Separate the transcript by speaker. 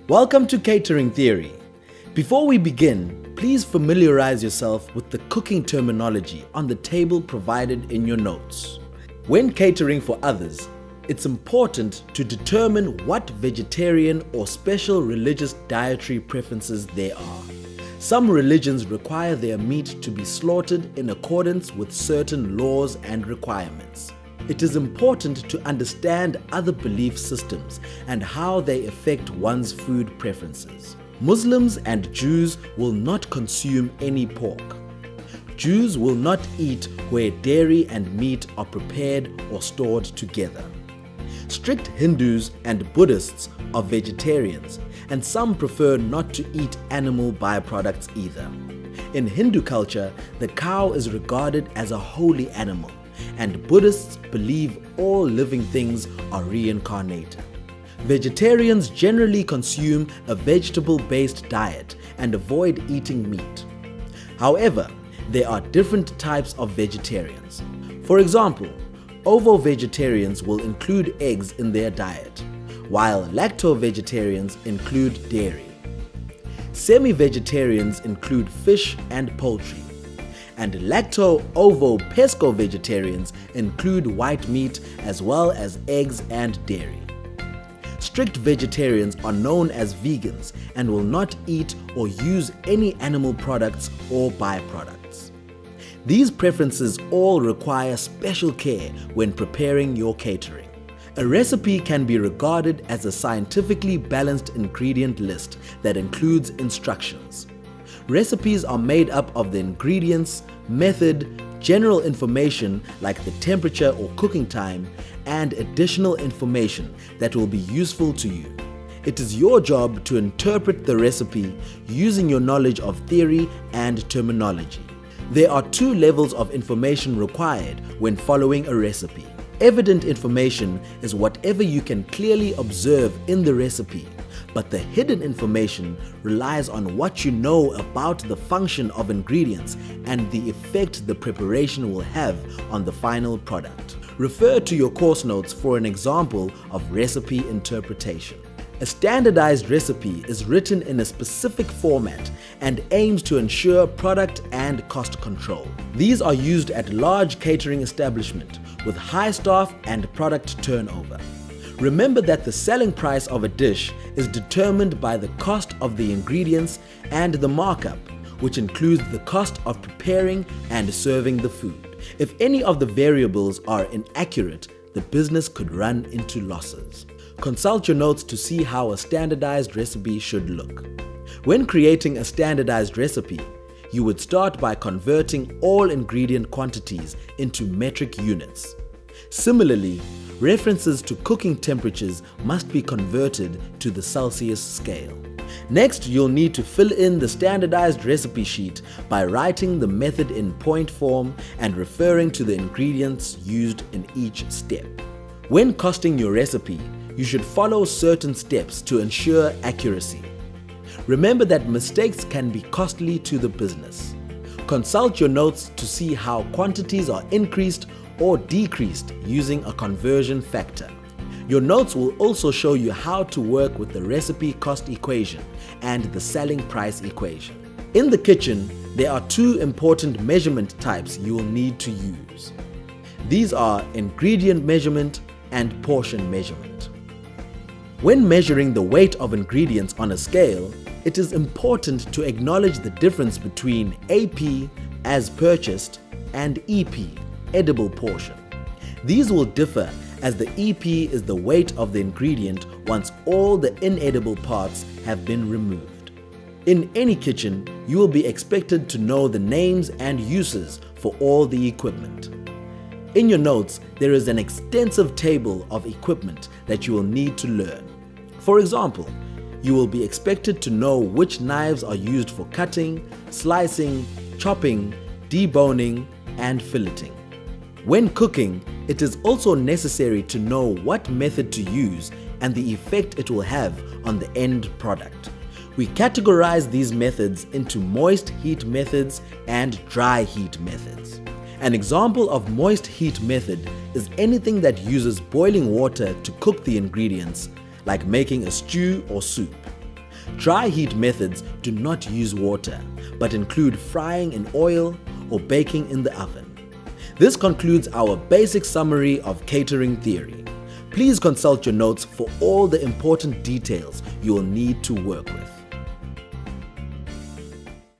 Speaker 1: Welcome to Catering Theory. Before we begin, please familiarize yourself with the cooking terminology on the table provided in your notes. When catering for others, it's important to determine what vegetarian or special religious dietary preferences there are. Some religions require their meat to be slaughtered in accordance with certain laws and requirements. It is important to understand other belief systems and how they affect one's food preferences. Muslims and Jews will not consume any pork. Jews will not eat where dairy and meat are prepared or stored together. Strict Hindus and Buddhists are vegetarians, and some prefer not to eat animal byproducts either. In Hindu culture, the cow is regarded as a holy animal, and Buddhists believe all living things are reincarnated. Vegetarians generally consume a vegetable-based diet and avoid eating meat. However, there are different types of vegetarians. For example, ovo-vegetarians will include eggs in their diet, while lacto-vegetarians include dairy. Semi-vegetarians include fish and poultry, and lacto-ovo-pesco vegetarians include white meat as well as eggs and dairy. Strict vegetarians are known as vegans and will not eat or use any animal products or byproducts. These preferences all require special care when preparing your catering. A recipe can be regarded as a scientifically balanced ingredient list that includes instructions. Recipes are made up of the ingredients, method, general information like the temperature or cooking time, and additional information that will be useful to you. It is your job to interpret the recipe using your knowledge of theory and terminology. There are two levels of information required when following a recipe. Evident information is whatever you can clearly observe in the recipe, but the hidden information relies on what you know about the function of ingredients and the effect the preparation will have on the final product. Refer to your course notes for an example of recipe interpretation. A standardized recipe is written in a specific format and aims to ensure product and cost control. These are used at large catering establishments with high staff and product turnover. Remember that the selling price of a dish is determined by the cost of the ingredients and the markup, which includes the cost of preparing and serving the food. If any of the variables are inaccurate, the business could run into losses. Consult your notes to see how a standardized recipe should look. When creating a standardized recipe, you would start by converting all ingredient quantities into metric units. Similarly, references to cooking temperatures must be converted to the Celsius scale. Next, you'll need to fill in the standardized recipe sheet by writing the method in point form and referring to the ingredients used in each step. When costing your recipe, you should follow certain steps to ensure accuracy. Remember that mistakes can be costly to the business. Consult your notes to see how quantities are increased or decreased using a conversion factor. Your notes will also show you how to work with the recipe cost equation and the selling price equation. In the kitchen, there are two important measurement types you will need to use. These are ingredient measurement and portion measurement. When measuring the weight of ingredients on a scale, it is important to acknowledge the difference between AP, as purchased, and EP, edible portion. These will differ as the EP is the weight of the ingredient once all the inedible parts have been removed. In any kitchen, you will be expected to know the names and uses for all the equipment. In your notes, there is an extensive table of equipment that you will need to learn. For example, you will be expected to know which knives are used for cutting, slicing, chopping, deboning, and filleting. When cooking, it is also necessary to know what method to use and the effect it will have on the end product. We categorize these methods into moist heat methods and dry heat methods. An example of moist heat method is anything that uses boiling water to cook the ingredients, like making a stew or soup. Dry heat methods do not use water, but include frying in oil or baking in the oven. This concludes our basic summary of catering theory. Please consult your notes for all the important details you will need to work with.